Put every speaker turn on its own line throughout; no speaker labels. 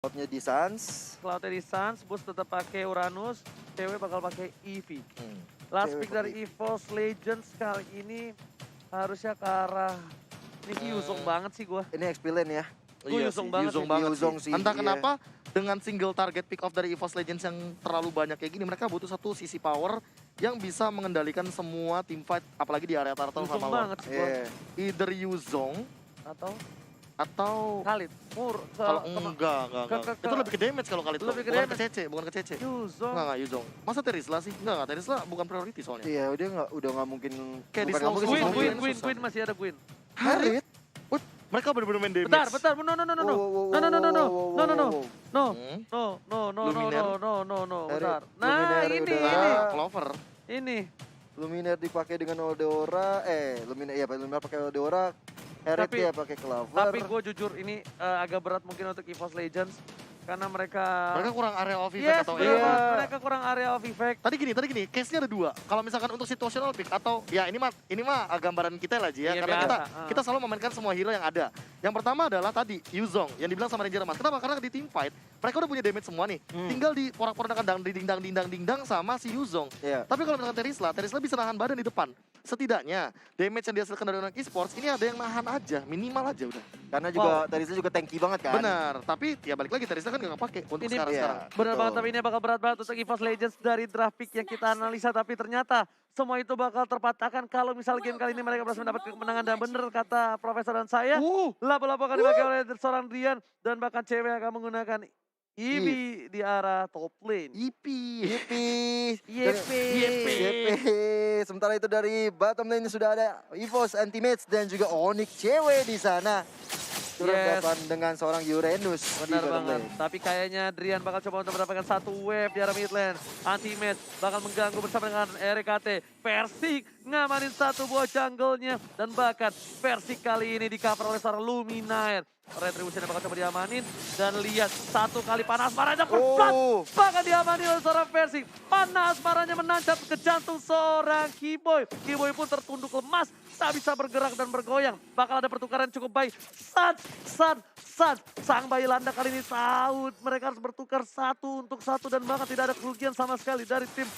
Cloud-nya di Suns.
Cloud-nya di Suns, Bus tetap pakai Uranus, cewek bakal pakai Eevee.
Hmm.
Last
Cewek
pick dari
pakai
EVOS Legends kali ini harusnya ke arah ini sih Yuzong banget sih gua.
Ini XP lane ya.
Gua Yuzong banget sih.
Yuzong sih,
Entah
iya.
kenapa dengan single target pick off dari EVOS Legends yang terlalu banyak kayak gini, mereka butuh satu sisi power yang bisa mengendalikan semua team fight, apalagi di area turtle
Yuzong
sama
banget
Lord.
sih gua.
Iya.
Either Yuzong atau
Khalid.
kalau enggak. Itu lebih ke damage kalau kali itu.
Lebih ke
Bukan ke
damage.
CC, bukan ke CC.
Yuzong.
Enggak Yuzong. Masa Terisla sih? Enggak, Terisla bukan priority soalnya.
Iya, dia udah nggak mungkin.
Kayak di
bukan
slow
nggak mungkin
Gwen,
sih,
Gwyn,
susah.
Gwyn masih ada Gwyn.
Harit.
Mereka bener-bener main damage.
Bentar, no. Bentar. Nah,
Luminary
ini.
udah.
Clover.
Ini.
Luminar dipakai dengan Eudora, Luminar pakai Eudora, Harit
Tapi-
dia pakai Clover.
Tapi gue jujur ini agak berat mungkin untuk EVOS Legends. Karena mereka
Kurang area of effect
yes,
atau
benar
iya.
banget. Mereka kurang area of effect.
Tadi gini, case-nya ada dua. Kalau misalkan untuk situational pick atau ya ini mah gambaran kita lah Ji ya.
Iya,
Karena
biasa.
kita selalu memainkan semua hero yang ada. Yang pertama adalah tadi Yuzong yang dibilang sama Ranger Mas. Kenapa? Karena di team fight mereka udah punya damage semua nih. Tinggal di porak-porandakan dindang sama si Yuzong.
Iya.
Tapi kalau misalkan Terisla bisa nahan badan di depan. Setidaknya damage yang dihasilkan dari anak esports ini ada yang nahan aja, minimal aja udah.
Karena juga Terisla juga tanky banget kan.
Benar, tapi ya balik lagi Terisla kan nggak kepake untuk
Ini-
sekarang.
Bener
Betul.
banget, tapi ini bakal berat banget untuk EVOS Legends dari draft pick yang kita analisa. Tapi ternyata semua itu bakal terpatahkan kalau misal game kali ini mereka berhasil mendapatkan kemenangan. Dan bener kata Profesor dan saya, lapo-lapo akan dipakai oleh seorang Drian. Dan bahkan cewek akan menggunakan Eevee di arah top lane.
Yippee.
YP.
Sementara itu dari bottom lane sudah ada EVOS Antimates dan juga Onyx cewek di sana. Berhadapan dengan seorang Uranus di
Benar
bottom
banget.
lane.
Tapi kayaknya Drian bakal coba untuk mendapatkan satu wave di arah mid lane. Anti-match bakal mengganggu bersama dengan RKT. Persik ngamanin satu buah jungle-nya. Dan bahkan Persik kali ini di cover oleh seorang Luminaire. Retribution bakal coba diamanin. Dan lihat satu kali panas marahnya berplat. Bahkan diamani oleh seorang Persik. Panas marahnya menancap ke jantung seorang Keyboy. Keyboy pun tertunduk lemas. Tak bisa bergerak dan bergoyang. Bakal ada pertukaran cukup baik. San. Sang bayi landa kali ini tahu mereka harus bertukar satu untuk satu. Dan bahkan tidak ada kerugian sama sekali dari tim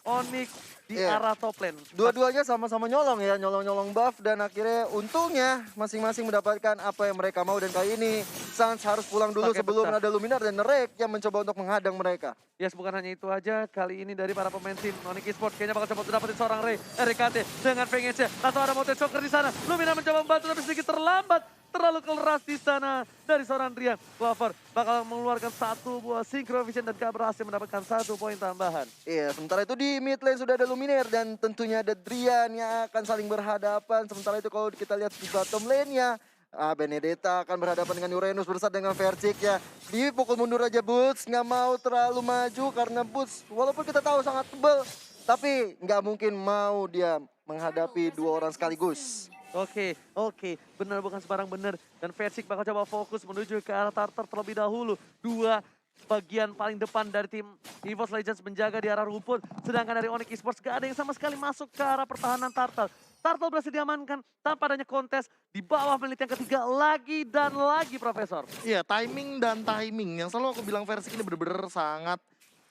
Onyx di arah top lane.
Dua-duanya sama-sama nyolong ya, nyolong-nyolong buff dan akhirnya untungnya masing-masing mendapatkan apa yang mereka mau dan kali ini Suns harus pulang dulu
Pakai
sebelum
pecah.
ada Luminar dan Nerek yang mencoba untuk menghadang mereka.
Yes, bukan hanya itu aja. Kali ini dari para pemain tim Onyx Esports kayaknya bakal coba untuk dapetin seorang RKT dengan pengennya. Atau ada Motor Choker di sana. Lumina mencoba membantu tapi sedikit terlambat. Terlalu keras di sana dari seorang Drian. Clover bakal mengeluarkan satu buah Synchro Vision dan gak berhasil mendapatkan satu poin tambahan.
Iya, sementara itu di mid lane sudah ada Luminar dan tentunya ada Drian yang akan saling berhadapan. Sementara itu kalau kita lihat di bottom lane-nya, Benedetta akan berhadapan dengan Uranus bersama dengan Vercik ya. Dipukul mundur aja Boots, nggak mau terlalu maju karena Boots walaupun kita tahu sangat tebal, tapi nggak mungkin mau dia menghadapi dua orang sekaligus.
Oke, benar bukan sembarang benar. Dan Versik bakal coba fokus menuju ke arah Tartar terlebih dahulu. Dua bagian paling depan dari tim EVOS Legends menjaga di arah rumput. Sedangkan dari Onyx Esports gak ada yang sama sekali masuk ke arah pertahanan Tartar. Tartar berhasil diamankan tanpa adanya kontes di bawah menit yang ketiga lagi dan lagi, Profesor.
Iya, timing. Yang selalu aku bilang Versik ini bener-bener sangat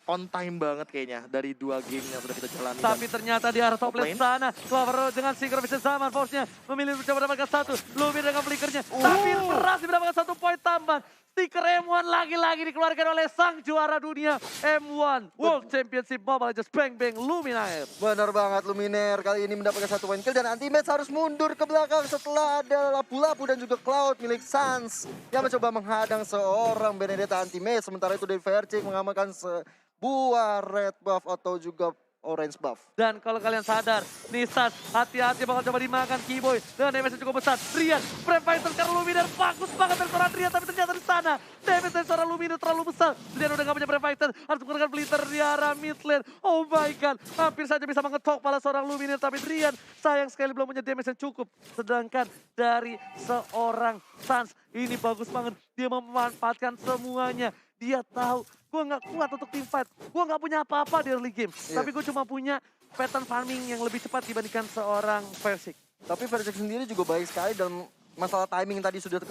on time banget kayaknya dari dua game yang sudah kita jalani.
Tapi ternyata di arah top lane sana, Clover dengan Synchro Vision sama Force-nya memilih mencoba mendapatkan satu. Lumir dengan flickernya, tapi berhasil mendapatkan satu poin tambah. Stiker M1 lagi-lagi dikeluarkan oleh sang juara dunia M1 World Championship Mobile Legends Bang Luminaire.
Benar banget, Luminar kali ini mendapatkan satu poin kill dan Antimates harus mundur ke belakang setelah ada lapu-lapu dan juga Cloud milik Suns yang mencoba menghadang seorang Benedetta Antimates. Sementara itu dari Vercik mengamankan sebuah red buff atau juga orange buff.
Dan kalau kalian sadar, Nissan hati-hati bakal coba dimakan Keyboy dengan damage yang cukup besar. Drian, Brave Fighter karena Luminar bagus banget dari seorang Drian, tapi ternyata di sana damage dari seorang Luminar terlalu besar. Drian udah gak punya Brave Fighter, harus menggunakan Flitter di arah mid lane. Oh my god, hampir saja bisa mengetok kepala seorang Luminar, tapi Drian sayang sekali belum punya damage yang cukup. Sedangkan dari seorang Suns, ini bagus banget, dia memanfaatkan semuanya. Dia tahu, gue gak kuat untuk team fight. Gue gak punya apa-apa di early game. Tapi gue cuma punya pattern farming yang lebih cepat dibandingkan seorang Versik.
Tapi Vercik sendiri juga baik sekali dalam masalah timing tadi sudah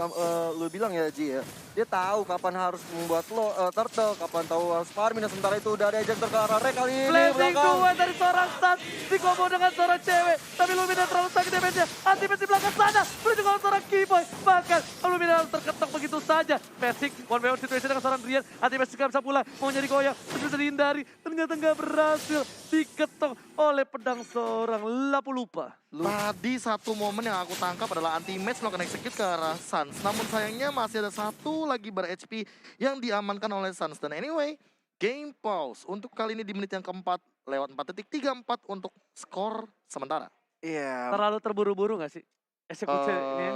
lu bilang ya Ji ya. Dia tahu kapan harus membuat turtle, kapan tahu harus farming, dan sementara itu udah ada ejector ke arah Rek kali ini
Blazing
belakang.
2 dari seorang Stan, dikombo dengan seorang cewek. Tapi Lumina terlalu sakit damage-nya. Anti-match di belakang sana, menuju ke seorang Keyboy. Bahkan Lumina terketok begitu saja. Persik, one way one situation dengan seorang Drian. Anti-match juga bisa pulang, mau jadi goyang, tapi bisa dihindari. Ternyata nggak berhasil, diketok oleh pedang seorang Lapu Lupa.
Tadi satu momen yang aku tangkap adalah anti-match melakukan execute ke arah Suns. Namun sayangnya masih ada satu lagi ber-HP yang diamankan oleh Suns. Dan anyway, game pause untuk kali ini di menit yang keempat lewat 4.34 untuk skor sementara.
Iya.
Terlalu terburu-buru nggak sih? Eksekusi ini ya?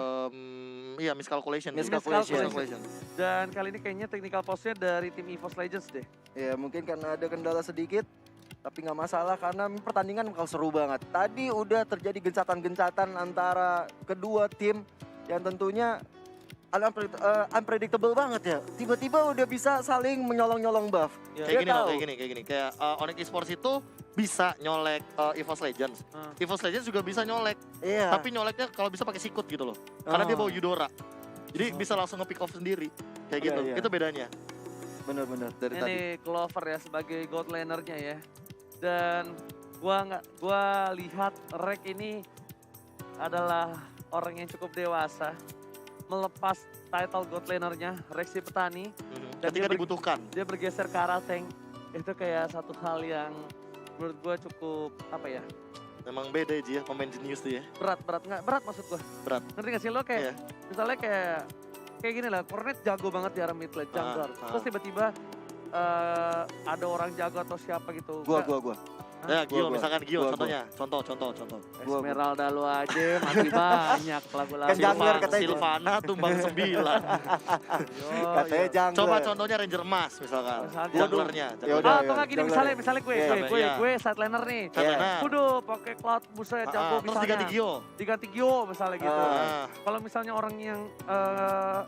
Iya, miscalculation.
Miscalculation. Dan kali ini kayaknya technical pause-nya dari tim EVOS Legends deh.
Ya mungkin karena ada kendala sedikit, tapi nggak masalah karena pertandingan bakal seru banget. Tadi udah terjadi gencatan-gencatan antara kedua tim yang tentunya unpredictable banget ya. Tiba-tiba udah bisa saling menyolong-nyolong buff.
Ya.
Kayak
Dia
gini. Kayak Onyx Esports itu bisa nyolek EVOS Legends. EVOS Legends juga bisa nyolek.
Iya.
Tapi nyoleknya kalau bisa pakai sikut gitu loh. Karena dia bawa Eudora. Jadi bisa langsung nge-pick off sendiri. Kayak gitu.
Iya.
Itu bedanya.
Bener-bener dari tadi.
Ini Clover ya sebagai god laner-nya ya. Dan gua lihat Rek ini adalah orang yang cukup dewasa. Melepas title god laner-nya, Rek si petani. Dan
Ketika
dia
dibutuhkan.
Dia bergeser ke arah tank. Itu kayak satu hal yang menurut gua cukup apa ya?
Memang beda ya Ji ya, pemain jenius tuh ya.
Berat maksud gua.
Berat.
Ngerti gak sih lo kayak
Iya.
misalnya kayak gini lah, Cornet jago banget di arah mid lane, jungler. Terus tiba-tiba ada orang jago atau siapa gitu.
Gua.
Ya, Gio
Gua.
misalkan Gio
Gua.
contohnya. Contoh.
Esmeralda lu aja masih banyak lagu-lagu.
Kan jungler katanya.
Silvana tumbang 9.
Katanya jungler.
Coba contohnya Ranger Mas misalkan.
Misalnya.
Junglernya.
Ya udah.
Atau nggak gini
jungler.
misalnya gue,
Iya,
gue side laner nih.
Silvana.
Udah pakai cloud buset jago
Terus
misalnya.
diganti Gio.
Diganti Gio misalnya gitu.
Ah.
Kalau misalnya orang yang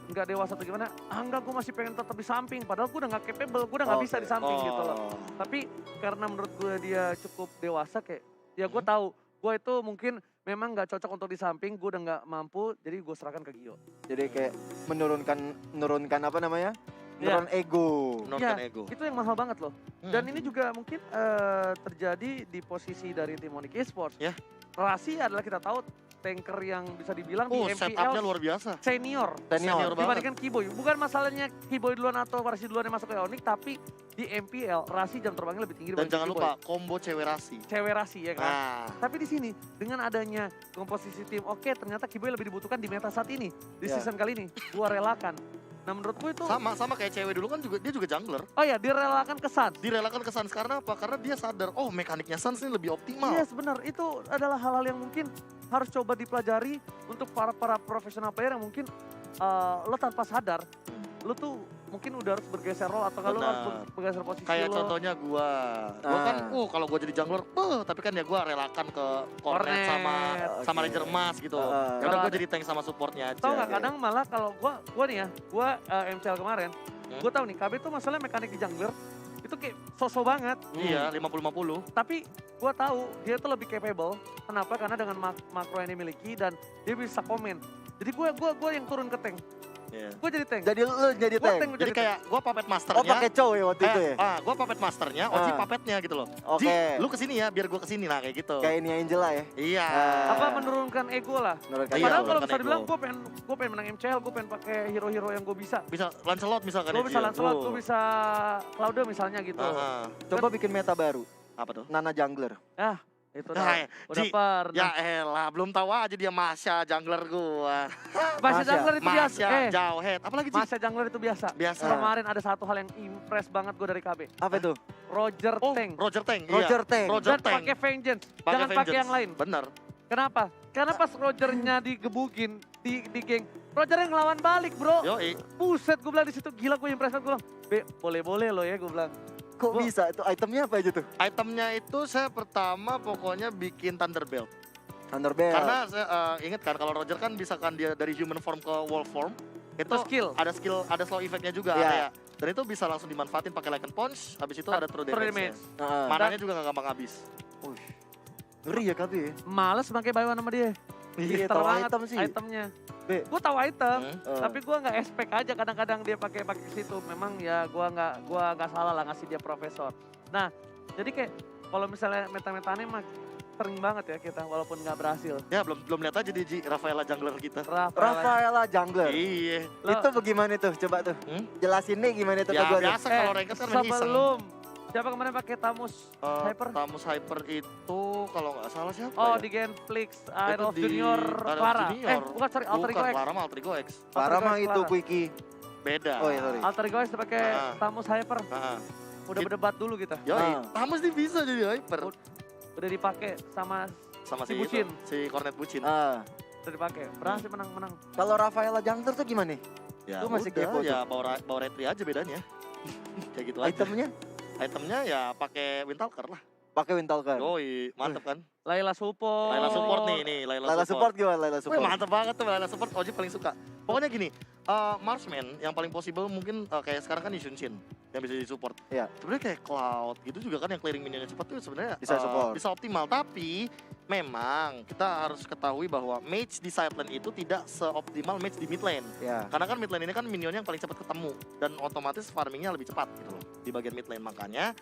nggak dewasa atau gimana, enggak gue masih pengen tetap di samping. Padahal gue udah nggak capable, gue udah nggak bisa di samping gitu loh. Tapi karena menurut gue dia cukup dewasa kayak, ya gue tahu gue itu mungkin memang nggak cocok untuk di samping, gue udah nggak mampu, jadi gue serahkan ke Gio.
Jadi kayak menurunkan apa namanya?
Iya.
Menurun ego.
Menurunkan
Iya,
ego.
Itu yang mahal banget loh. Dan ini juga mungkin terjadi di posisi dari tim Onyx Esports.
Ya.
Rasi adalah kita tahu tanker yang bisa dibilang di
Setupnya
MPL
luar biasa.
senior.
Senior
banget.
Dibandingkan Keyboy. Bukan masalahnya Keyboy duluan atau Rasi duluan yang masuk ke Onyx, tapi di MPL Rasi jam terbangnya lebih tinggi
Dan
dibanding
jangan
Keyboy.
lupa combo cewek rasi.
Cewek Rasi ya kan.
Nah,
Tapi di sini dengan adanya komposisi tim, oke ternyata Keyboy lebih dibutuhkan di meta saat ini. Di
Ya.
season kali ini, gua relakan. Nah menurut gue itu,
sama kayak cewek dulu kan dia juga jungler.
oh ya direlakan ke Suns.
Direlakan ke Suns karena apa? Karena dia sadar, oh mekaniknya Suns ini lebih optimal.
Iya benar, itu adalah hal-hal yang mungkin harus coba dipelajari untuk para profesional player yang mungkin lo tanpa sadar, lo tuh mungkin udah harus bergeser role atau kalau lo harus
Benar.
bergeser posisi
Kayak
lo.
contohnya gua kan, kalau gua jadi jungler, tapi kan ya gua relakan ke Cornet sama
Oke.
Ranger Mas gitu.
Ah.
Ya udah gua
Kalau
jadi tank sama supportnya aja.
Tau nggak
Oke.
kadang malah kalau gua nih ya, gua MCL kemarin, gua tahu nih KB tuh masalah mekanik di jungler itu kayak sosok banget.
Iya, 50-50.
Tapi gua tahu dia tuh lebih capable. Kenapa? Karena dengan makro yang dimiliki dan dia bisa komen. Jadi gua yang turun ke tank.
Iya.
Gua jadi tank.
Jadi lu jadi
Gua
tank.
tank,
Jadi kayak gua puppet
Oh
masternya.
pakai cow ya waktu itu ya?
Gua puppet masternya, Oji
Ah.
puppetnya gitu loh.
Oke.
Ji, lu kesini ya, biar gua kesini lah kayak gitu.
Kayak ini Angela ya?
Iya.
Apa menurunkan ego lah.
Menurunkan
Iya,
Padahal
ego.
kalau
menurunkan
bisa dibilang
ego.
gue pengen menang MCL, gue pengen pakai hero-hero yang gue bisa.
Bisa Lancelot misalkan
Gue
ya,
bisa
Ji.
Lancelot, gue bisa Claude misalnya gitu.
Coba bikin meta baru.
Apa tuh?
Nana Jungler.
Itu
Nah,
udah
Ji,
pernah.
Ya elah, belum tahu aja dia Masya jungler gua.
Masih
Masya.
jungler itu biasa.
Masya, jauh head. Apalagi Ji?
Masih jungler itu biasa.
Biasa.
Kemarin ada satu hal yang impress banget gue dari KB.
Apa itu?
Roger
Oh,
Tank.
Roger Tank.
Roger Tank.
Roger
Dan
Tank.
pakai Vengeance.
Pakai
Jangan pakai
Vengeance.
yang lain.
Bener.
Kenapa? Karena pas Rogernya digebukin di geng, Roger yang ngelawan balik bro.
Yoi.
Buset gue bilang di situ gila, gue impress banget. Gue bilang, Be, boleh-boleh lo ya gue bilang.
Kok bisa? Itu itemnya apa aja tuh?
Itemnya itu saya pertama pokoknya bikin Thunderbelt.
Thunderbelt.
Karena saya inget kan kalau Roger kan bisa kan dia dari human form ke wolf form. Itu
skill.
ada slow effectnya juga
Iya.
area. Dan itu bisa langsung dimanfaatin pakai Lycan Punch, habis itu ada true damage.
Heeh.
Mananya juga gak gampang habis.
Ngeri ya KB ya?
Males pakai buy one sama dia.
Iya,
Hipster
tahu
banget
item sih.
itemnya.
B.
Gue tahu item,
Eh.
tapi gue nggak expect aja kadang-kadang dia pakai situ. Memang ya gue nggak salah lah ngasih dia profesor. Nah, jadi kayak kalau misalnya meta-metanya mah sering banget ya kita walaupun nggak berhasil.
Ya belum lihat aja di Ji, Rafaela jungler kita.
Rafaela Jungler.
Iya.
Itu bagaimana tuh? Coba tuh. Jelasin nih gimana itu ke
Ya
gua tuh.
biasa kalau ranked kan main iseng.
sebelum siapa kemarin pakai Tamus Hyper?
Tamus Hyper itu kalau nggak salah siapa
Oh
ya?
di Genflix,
Itu
Iron of
di
Junior,
Iron of
Clara.
Junior.
Bukan sorry, Alter Ego
Bukan,
X.
Clara mah Alter Ego X.
Parah mah
Alter
itu
Ego
Quickie.
Beda.
Oh iya, sorry.
Alter Ego X pakai
Ah.
Tamus Hyper.
Heeh.
Udah berdebat dulu kita.
Yoi,
Ah.
Tamus nih bisa jadi Hyper.
Udah dipakai sama
Sama
si
si
Bucin.
itu, si Cornet Bucin.
Ah,
udah dipakai. Berhasil menang.
kalau Rafaela Jungler tuh gimana nih?
Ya
Lu masih
udah,
kepo tuh.
ya power entry aja bedanya. Kayak gitu aja.
Itemnya
Itemnya ya pakai Windtalker lah.
pakai Windtalker.
Yoi, mantep kan?
Laila support.
Laila support nih, Laila
Laila support gimana Laila
Wih,
support?
mantep banget tuh Laila support, Oji paling suka. Pokoknya gini, Marksman yang paling possible mungkin kayak sekarang kan di Shunshin yang bisa di support.
Iya.
Sebenarnya kayak Cloud gitu juga kan yang clearing minionnya cepat tuh sebenarnya
Bisa support.
bisa optimal, tapi memang kita harus ketahui bahwa mage di side lane itu tidak seoptimal mage di mid lane.
Ya.
Karena kan mid lane ini kan minionnya yang paling cepat ketemu dan otomatis farmingnya lebih cepat gitu loh di bagian mid lane. Makanya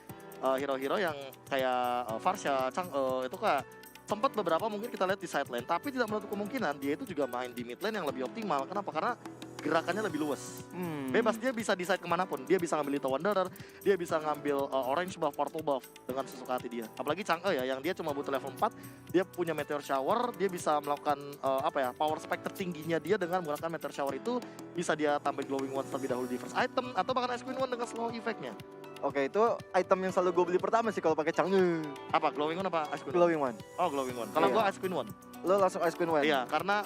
hero-hero yang kayak Farsha, Chang'e itu kayak sempat beberapa mungkin kita lihat di side lane, tapi tidak menutup kemungkinan dia itu juga main di mid lane yang lebih optimal. Kenapa? Karena gerakannya lebih luas. Bebas, dia bisa decide kemanapun. Dia bisa ngambil Little Wanderer, dia bisa ngambil orange buff, purple buff dengan sesuka hati dia. Apalagi Chang'e ya, yang dia cuma butuh level 4, dia punya Meteor Shower, dia bisa melakukan power spec tertingginya dia dengan menggunakan Meteor Shower itu. Bisa dia tambah Glowing One terlebih dahulu di first item, atau bahkan Ice Queen One dengan slow effect-nya.
Oke, itu item yang selalu gue beli pertama sih kalau pakai Chang'e.
Apa? Glowing One apa Ice Queen One?
Glowing One.
Oh, Glowing One. Kalau
Iya.
gua Ice Queen One.
Lo langsung Ice Queen One.
Iya, karena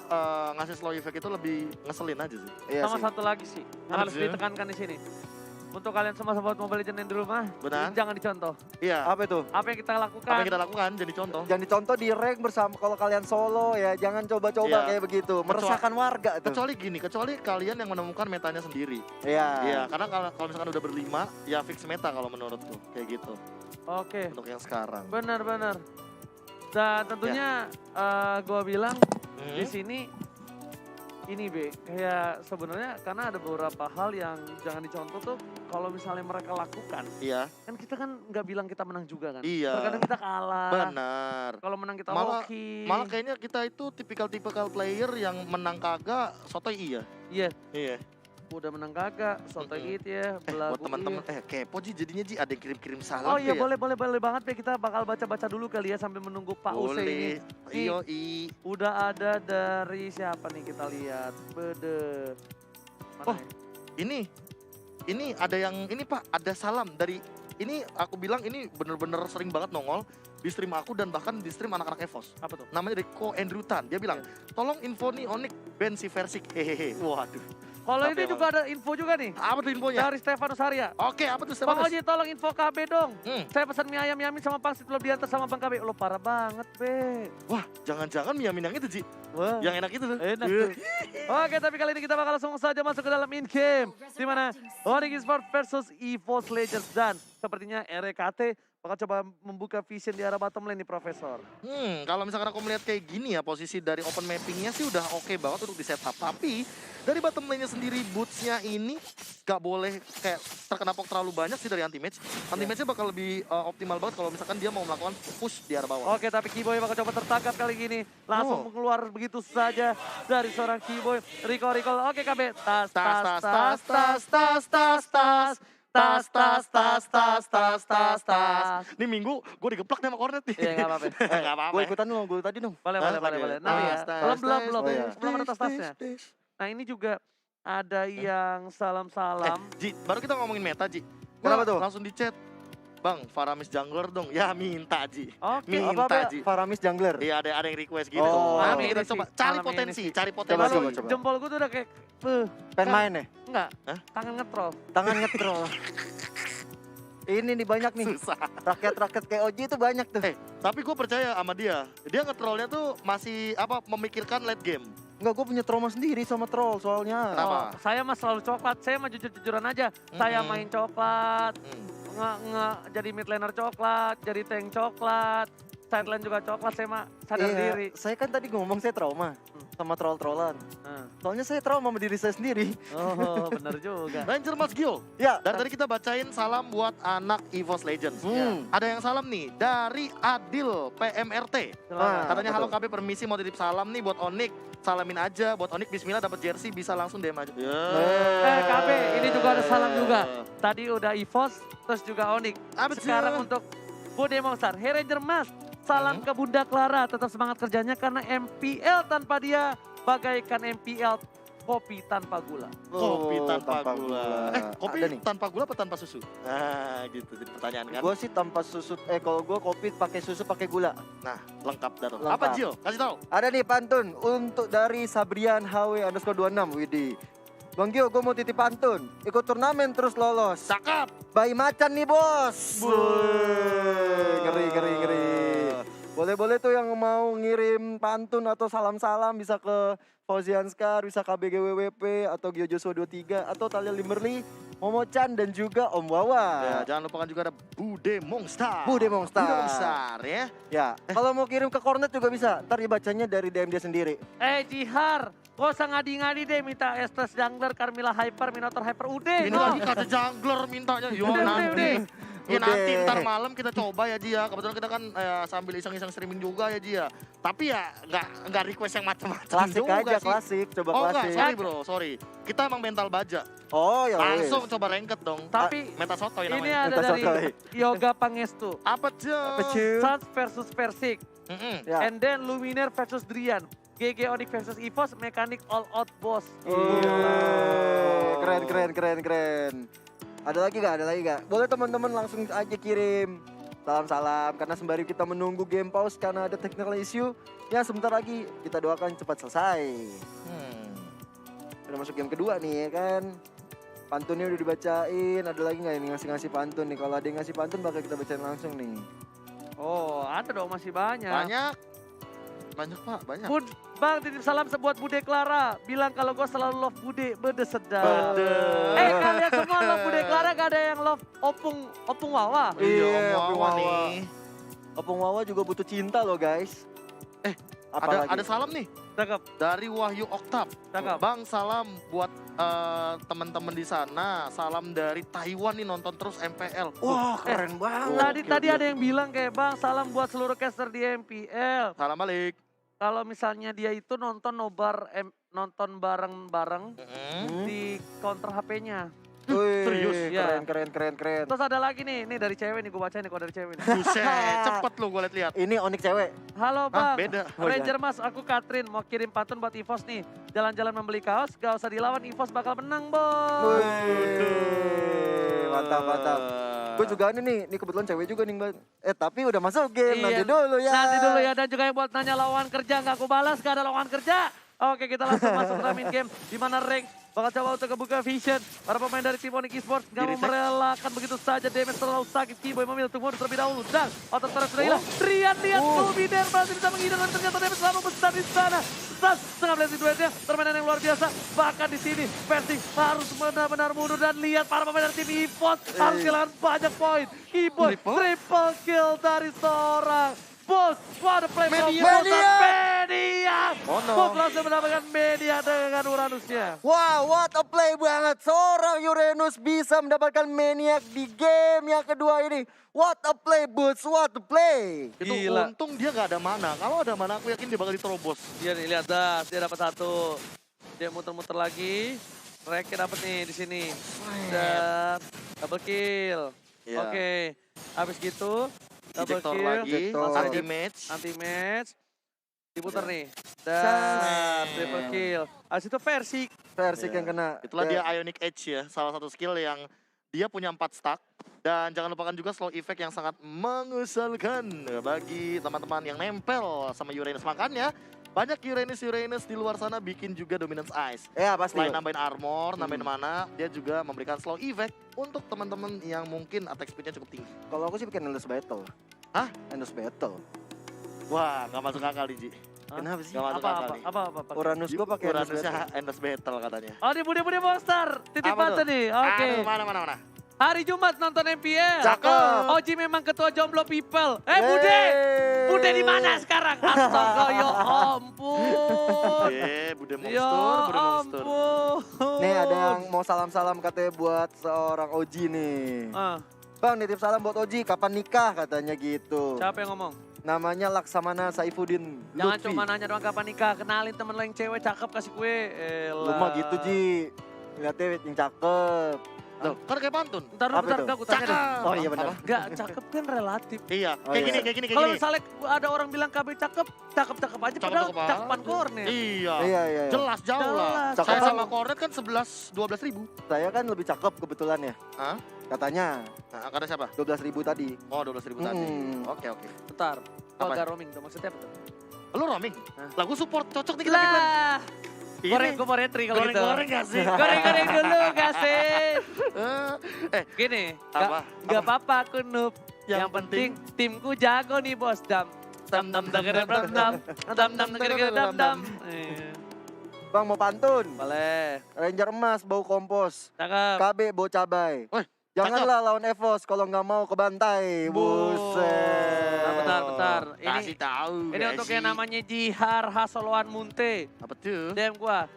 ngasih slow effect itu lebih ngeselin aja sih.
Iya
Sama
sih.
satu lagi sih yang
Apa
harus
sih?
ditekankan di sini. Untuk kalian semua sobat Mobile Legends yang di rumah,
Benar.
jangan dicontoh.
Iya.
Apa itu?
Apa yang kita lakukan?
Apa yang kita lakukan? Jadi contoh.
Jangan dicontoh di rank bersama kalau kalian solo ya, jangan coba-coba
Iya.
kayak begitu. Meresahkan warga tuh.
Kecuali kalian yang menemukan metanya sendiri.
Iya.
Iya, karena kalau misalkan udah berlima, ya fix meta kalau menurutku kayak gitu.
Oke,
Untuk yang sekarang.
benar. Dan tentunya gua bilang
Hmm.
di sini ini B, kayak sebenarnya karena ada beberapa hal yang jangan dicontoh tuh kalau misalnya mereka lakukan,
Iya,
kan kita kan nggak bilang kita menang juga kan.
Iya.
Terkadang kita kalah.
benar.
Kalau menang kita
Malah-
hoki.
Malah kayaknya kita itu tipikal player yang menang kagak, sotoy iya.
Iya,
Iya.
udah menang kagak, soto
Mm-mm.
it ya,
Buat
belagu
teman-teman,
iya.
kepo Ji jadinya Ji, ada yang kirim-kirim salam
Oh iya
ya?
boleh banget ya, kita bakal baca-baca dulu kali ya sambil menunggu Pak Use ini. Nih.
Yoi.
Udah ada dari siapa nih kita lihat. Bede. Mana
Oh.
ya?
Ini ada yang ini Pak, ada salam dari ini aku bilang ini bener-bener sering banget nongol di stream aku dan bahkan di stream anak-anak EVOS.
Apa tuh?
Namanya Rico Andrew Tan. Dia bilang, "Tolong info nih Onyx Ben si Versik." Hehehe. Waduh.
Kalau
Tapi
ini
emang-
juga ada info juga nih.
Apa tuh infonya?
Dari Stefanus Arya.
Oke, apa tuh
Bang
Stefanus?
Oji tolong info KB dong. Saya pesan mie ayam yamin sama pangsit belum diantar sama Bang KB. Lo parah banget, Be.
Wah, jangan-jangan Miamin yang itu, Ji.
Wah.
Yang enak itu tuh.
Enak tuh. Oke, tapi kali ini kita bakal langsung saja masuk ke dalam in-game. Di mana Onyx Esports versus EVOS Legends. Dan sepertinya RKT bakal coba membuka vision di arah bottom lane nih, Profesor.
Kalau misalkan aku melihat kayak gini ya, posisi dari open mappingnya sih udah oke banget untuk di setup. Tapi dari bottom lane-nya sendiri, boots-nya ini gak boleh kayak terkena poke terlalu banyak sih dari anti-match. Anti-match-nya bakal lebih optimal banget kalau misalkan dia mau melakukan push di arah bawah.
Oke, tapi Keyboy bakal coba tertangkap kali ini. Langsung keluar begitu saja dari seorang Keyboy. Recall. Oke, KB. Tas.
Ini minggu gue digeplak nih sama Cornet nih.
Iya, nggak apa-apa.
Nggak apa-apa.
Gue ikutan dong, gue tadi dong.
Boleh. Nah, ya. Belum.
Oh, iya.
Belum ada tas-tasnya. Nah, ini juga ada yang salam-salam.
Ji, baru kita ngomongin meta, Ji.
Kenapa
Gua
tuh?
Langsung di chat. Bang, Faramis jungler dong. Ya minta, Ji.
Oke.
Minta,
Apa
Ji.
Faramis Jungler.
Iya, ada yang request gitu.
Oh.
Nah,
Malam
kita
ini
coba
sih,
cari
malam
potensi,
ini sih.
cari potensi.
Coba,
Kalau
coba.
jempol gue tuh udah kayak,
Pengen main ya?
enggak,
Hah?
tangan ngetrol.
Tangan ngetrol. Ini nih banyak nih.
Susah.
Rakyat-rakyat kayak Oji itu banyak tuh.
Tapi gue percaya sama dia. Dia nge-trollnya tuh masih memikirkan late game.
Enggak, gue punya trauma sendiri sama troll soalnya.
Kenapa?
Oh, saya mah selalu coklat, saya mah jujur-jujuran aja. Saya
Mm-mm.
main coklat,
Hmm.
nggak jadi mid laner coklat, jadi tank coklat. sideline juga coklat sadar diri.
Saya kan tadi ngomong saya trauma sama troll-trollan. Soalnya saya trauma sama diri saya sendiri.
Oh, bener juga.
Ranger Mas Gio.
Ya,
Dari tadi kita bacain salam buat anak EVOS Legends.
Hmm.
Ada yang salam nih dari Adil PMRT.
Silakan.
Katanya
betul.
halo KB permisi mau titip salam nih buat Onik. Salamin aja buat Onik, bismillah dapat jersey bisa langsung DM aja.
KB, ini juga ada salam juga. Tadi udah EVOS, terus juga Onyx.
Apa
Sekarang
tuh?
untuk Bude Monster. Hey Ranger Mas, salam ke Bunda Clara. Tetap semangat kerjanya karena MPL tanpa dia bagaikan MPL kopi tanpa gula.
Kopi tanpa gula. Kopi
Ada nih.
tanpa gula apa tanpa susu? Nah, gitu jadi pertanyaan kan.
Gue sih tanpa susu, kalau gue kopi pakai susu pakai gula.
Nah, lengkap dah. tuh.
Lengkap.
Apa Gio? Kasih tahu.
Ada nih pantun untuk dari Sabrian HW_26. Widih. Bang Gio, gue mau titip pantun. Ikut turnamen terus lolos.
Cakep.
Bayi macan nih bos.
Wuh.
Ngeri. Boleh-boleh tuh yang mau ngirim pantun atau salam-salam bisa ke Fauzian Skar, bisa KBGWWP atau Gio Joshua 23 atau Talia Limberly, Momo Chan dan juga Om Wawa.
Ya, jangan lupakan juga ada Bude Mongstar.
Bude Mongstar.
Bude Mongstar ya.
Ya, kalau mau kirim ke Kornet juga bisa. Ntar dibacanya dari DM dia sendiri.
Jihar, gak usah ngadi-ngadi deh minta Estes Jungler, Carmilla Hyper, Minotaur Hyper. Udah,
Ini
no.
lagi kata jungler mintanya. Yo
Udah,
nanti. Ya
Udah.
nanti ntar malam kita coba ya Ji ya. Kebetulan kita kan sambil iseng-iseng streaming juga ya Ji ya. Tapi ya nggak request yang macam-macam
Klasik
juga
aja,
sih.
klasik. Coba
Oh enggak,
klasik.
sorry bro, sorry. Kita emang mental baja.
Oh ya wes.
Langsung coba ranked dong.
Tapi
Meta sotoy
ini
namanya.
ada
Minta
dari
sotoy.
Yoga Pangestu.
Apa cuy?
Apa cuy?
Suns versus Persik.
Ya.
And then Luminaire versus Drian. GG Onyx versus EVOS, mekanik all out boss.
Keren. Ada lagi gak? Boleh teman-teman langsung aja kirim salam-salam karena sembari kita menunggu game pause karena ada technical issue. Ya sebentar lagi kita doakan cepat selesai. Udah masuk game kedua nih ya kan. Pantunnya udah dibacain. Ada lagi nggak yang ngasih pantun nih? Kalau ada yang ngasih pantun bakal kita bacain langsung nih.
Oh, ada dong, masih banyak.
Banyak pak, banyak.
Bang, titip salam sebuat Bude Clara. Bilang kalau gue selalu love Bude, bede sedap.
Bede.
Kalian semua love Bude Clara, gak ada yang love Opung Wawa.
Iya,
Opung
Wawa
Wawa.
nih.
Opung Wawa juga butuh cinta loh guys.
Ada salam nih
Cakep,
dari Wahyu Oktab.
cakep.
Bang, salam buat teman-teman di sana. Salam dari Taiwan nih, nonton terus MPL.
Wah keren banget.
Tadi ada yang bilang kayak, Bang, salam buat seluruh caster di MPL.
Salam balik.
Kalau misalnya dia itu nonton nonton bareng-bareng di counter HP-nya.
Wih,
Serius, ya.
Keren.
Terus ada lagi nih dari cewek nih, gue bacain nih kalau dari cewek nih.
Buset, cepet lu gue liat-liat.
Ini Onyx cewek.
Halo Bang,
beda.
Oh,
Ranger Mas, aku Katrin, mau kirim pantun buat EVOS nih. Jalan-jalan membeli kaos, gak usah dilawan, EVOS bakal menang bos.
Wih, mantap. Gue juga ini kebetulan cewek juga nih Mbak. Tapi udah masuk game,
Iya.
nanti dulu ya.
Nanti dulu ya, dan juga yang buat nanya lawan kerja, gak aku balas, gak ada lawan kerja. Oke, kita langsung masuk ke main game, di mana rank bakal coba untuk kebuka vision. Para pemain dari tim Onyx Esports gak mau merelakan begitu saja damage terlalu sakit. Keyboy memilih untuk mundur terlebih dahulu. Dan otot terus sudah hilang. Rian lihat Luminaire masih bisa menghindar dan ternyata damage selalu besar di sana. Sas tengah melihat duetnya, permainan yang luar biasa. Bahkan di sini Persik harus benar-benar mundur dan lihat para pemain dari tim EVOS harus kehilangan banyak poin. Keyboy triple kill dari seorang Bos, what a play from Media.
Oh, no.
Bos langsung mendapatkan Media dengan Uranusnya.
Wow, what a play banget. Seorang Uranus bisa mendapatkan Maniac di game yang kedua ini. What a play, Boots, what a play.
Itu
Gila.
untung dia gak ada mana. Kalau ada mana aku yakin dia bakal diterobos.
Iya nih, lihat dah, dia dapat satu. Dia muter-muter lagi. Reknya dapat nih di sini. Dan double kill.
Iya.
Oke, habis gitu double
Ejector
kill.
lagi,
Ejector.
anti-match.
Anti-match. Diputer nih. Dan triple kill. Habis itu Persik.
Persik
Iya.
yang kena.
Itulah dia Ionic Edge ya, salah satu skill yang dia punya 4 stack. Dan jangan lupakan juga slow effect yang sangat mengesalkan bagi teman-teman yang nempel sama Uranus. Makanya banyak Uranus di luar sana bikin juga Dominance Ice.
Ya pasti.
Selain nambahin armor, nambahin mana, dia juga memberikan slow effect untuk teman-teman yang mungkin attack speednya cukup tinggi.
Kalau aku sih bikin Endless Battle.
Hah?
Endless Battle.
Wah, nggak masuk akal nih, Ji.
Kenapa sih?
Nggak masuk akal nih.
Apa?
Uranus gue pakai Endless
Uranusnya
Battle.
Endless Battle katanya.
Oh, di Bude Monster. Titip
Apa
pantun
tuh?
nih. Oke.
Aduh, mana.
Hari Jumat nonton MPL.
Cakep.
Oji memang ketua jomblo people. Bude! Bude di mana sekarang? Astaga, ya ampun.
Bude
Ya
monster, Bude monster.
ampun.
Nih ada yang mau salam-salam katanya buat seorang Oji nih. Bang, nitip salam buat Oji, kapan nikah katanya gitu.
Siapa yang ngomong?
Namanya Laksamana Saifuddin
Jangan
Lutfi.
cuma nanya doang kapan nikah. Kenalin temen lo yang cewek cakep kasih gue.
Lu mah gitu, Ji. Lihatnya yang cakep.
Loh, kan kayak pantun.
Bentar
Apa
bentar,
itu?
enggak, gue tanya deh.
Cakep.
Oh iya benar.
Apa?
Enggak, cakep kan relatif.
Iya,
Oh,
kayak
iya.
gini, kayak gini, kayak
Kalau
gini.
misalnya ada orang bilang KB cakep, cakep-cakep aja padahal
Cakep-cakep aja.
cakepan kornet.
Iya.
Iya, iya.
Jelas jauh lah.
Jelas.
Saya
Cakep.
sama Kornet kan 11-12 ribu.
Saya kan lebih cakep kebetulan ya.
Hah?
Katanya
Nah, kata siapa?
12.000 tadi.
Oh, 12 ribu tadi. Oke, oke.
Bentar, kok
Apa?
agak roaming tuh maksudnya apa tuh?
Lu roaming?
Hah?
Lagu support cocok nih kita bikin.
Lah, goreng, gue mau retri kalau gitu.
Goreng-goreng gak sih?
Goreng-goreng dulu gak sih? Gini,
Apa?
gak apa-apa aku noob.
Yang
Yang penting timku jago nih bos, dam. Dam dam dam dam dam dam dam dam dam.
Bang mau pantun.
Boleh,
Ranger emas bau kompos.
cakep.
KB bau cabai.
Wih,
Janganlah lawan Evos kalau nggak mau kebantai. Buset.
Bentar.
Kasih tahu.
Ini untuk yang namanya Jihar Hasoloan Munte.
Apa tuh?
DM gua.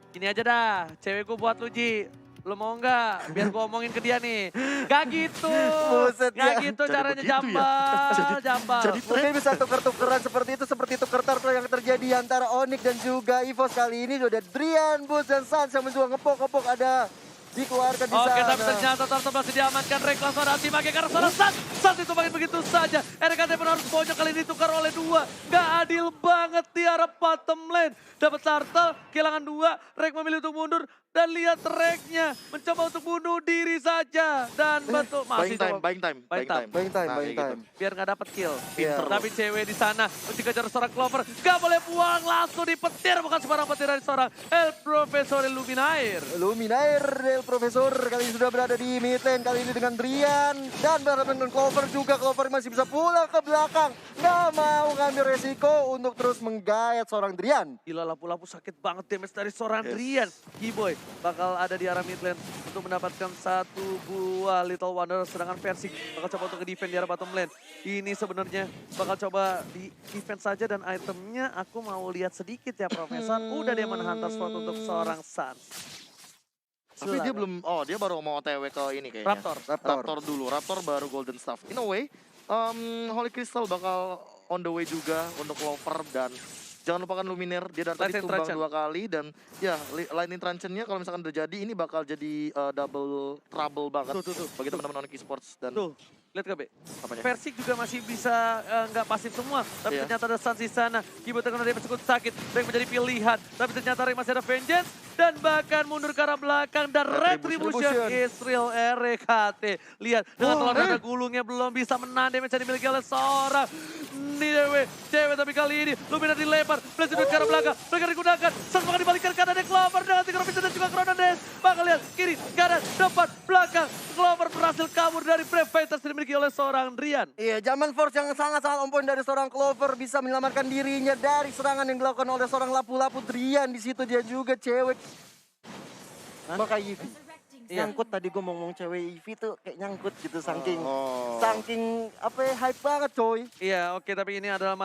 Gini aja dah, cewek gua buat lu Ji. Lu mau nggak? Biar gua omongin ke dia nih. Gak gitu.
Buset,
Gak
ya.
gitu
Jadi
caranya
begitu ya?
jambal. Jambal.
jadi
Mungkin bisa tuker-tukeran seperti itu tukar turtle yang terjadi antara Onyx dan juga Evos kali ini sudah Drian, Bus dan Sans yang menjual ngepok-ngepok ada dikeluarkan di
Oke,
sana.
tapi ternyata Turtle masih diamankan. Reklas nanti pakai karena seorang Sans itu makin begitu saja. RKT pun harus bonyok kali ini ditukar oleh dua. Gak adil banget di arah bottom lane. Dapat Turtle, kehilangan dua. Rek memilih untuk mundur. Dan lihat Reknya mencoba untuk bunuh diri saja. Dan betul masih coba.
Buying time.
Buying time.
Buying time,
Nah,
buying
kayak
time.
Biar nggak dapat kill.
Pinter.
Tapi cewek di sana mesti kejar seorang Clover. Gak boleh buang, langsung dipetir. Bukan sembarang petir dari seorang El Profesor Illuminair.
Luminair del Profesor kali ini sudah berada di mid lane kali ini dengan Drian dan berhadapan dengan Clover juga. Clover masih bisa pulang ke belakang, nggak mau ngambil resiko untuk terus menggayat seorang Drian.
Gila, lapu-lapu sakit banget damage dari seorang Drian. Giboy bakal ada di arah mid lane untuk mendapatkan satu buah Little Wonder. Sedangkan Persik bakal coba untuk nge-defend di arah bottom lane. Ini sebenarnya bakal coba di defense saja dan itemnya aku mau lihat sedikit ya Profesor. Udah dia men-hunter spot untuk seorang Sans.
Tapi dia belum, dia baru mau OTW ke ini kayaknya.
Raptor.
Dulu, Raptor baru Golden Staff. In a way, Holy Crystal bakal on the way juga untuk Clover dan jangan lupakan Luminaire, dia dari tadi
Lightning
tumbang
Truncheon.
2 kali dan ya Lightning Truncheon-nya kalau misalkan udah jadi ini bakal jadi double trouble banget
Tuh.
bagi teman-teman Onyx Esports dan
Tuh, lihat gak Be?
apanya?
Persik juga masih bisa nggak pasif semua. Tapi
Iya.
ternyata ada Sans di sana. Giboy terkena damage cukup sakit. Baik menjadi pilihan. Tapi ternyata Rek masih ada Vengeance. Dan bahkan mundur ke arah belakang. Dan Retribution Israel RKT. Lihat, dengan telur dada gulungnya belum bisa menahan damage yang dimiliki oleh seorang cewek. Tapi kali ini Lumina dilempar. Blast ke arah belakang. Mereka digunakan. Sans bakal dibalikkan ke arah Clover. Dengan Tigro Vision dan juga Chronodes. Bakal lihat kiri, kanan, depan, belakang. Clover berhasil kabur dari Brave Fighters yang dimiliki oleh seorang Drian.
Iya, zaman Force yang sangat-sangat on point dari seorang Clover bisa menyelamatkan dirinya dari serangan yang dilakukan oleh seorang lapu-lapu Drian. Di situ dia juga cewek. Maka Eevee.
Iya.
Nyangkut tadi gue ngomong cewek Eevee tuh kayak nyangkut gitu saking
Oh.
saking apa ya, hype banget coy.
Iya, oke, tapi ini adalah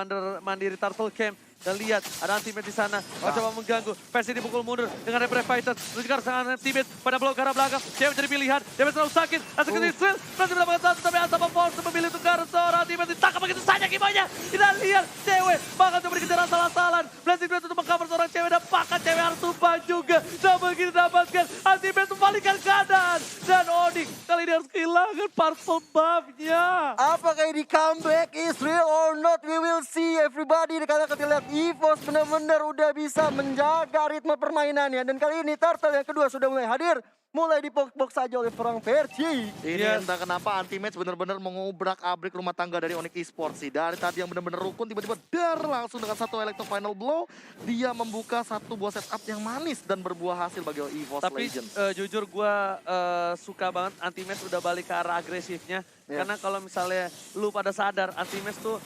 mandiri Turtle Camp. Dan lihat, ada anti-mate di sana. Coba mengganggu. Persi dipukul mundur dengan Brave Fighters. Sekarang sangat anti-mate pada blok ke arah belakang. Cewek jadi pilihan. Dia terlalu sakit. Asal ke Israel. Berarti mendapatkan satu. Tapi Asapa Force memilih untuk ke arah seorang anti-mate. Ditangkap begitu saja Giboynya. Kita lihat cewek bakal coba dikejar asal-asalan. Blessing Blade untuk mengcover seorang cewek. Dan bahkan cewek harus tumpah juga. Double kill didapatkan. Anti-mate membalikan keadaan. Dan Onyx kali ini harus kehilangan parcel buff-nya.
Apakah ini comeback Israel or not? We will see everybody. Karena kita lihat Evos benar-benar udah bisa menjaga ritme permainannya. Dan kali ini Turtle yang kedua sudah mulai hadir. Mulai dipok-pok saja oleh perang Perci.
Ini entah kenapa Anti-Match benar-benar mengubrak-abrik rumah tangga dari Onyx Esports sih. Dari tadi yang benar-benar rukun, tiba-tiba langsung dengan satu Electro Final Blow. Dia membuka satu buah setup yang manis dan berbuah hasil bagi EVOS
Tapi
Legends.
jujur gue suka banget Anti-Match udah balik ke arah agresifnya.
Yes.
Karena kalau misalnya lu pada sadar Anti-Match tuh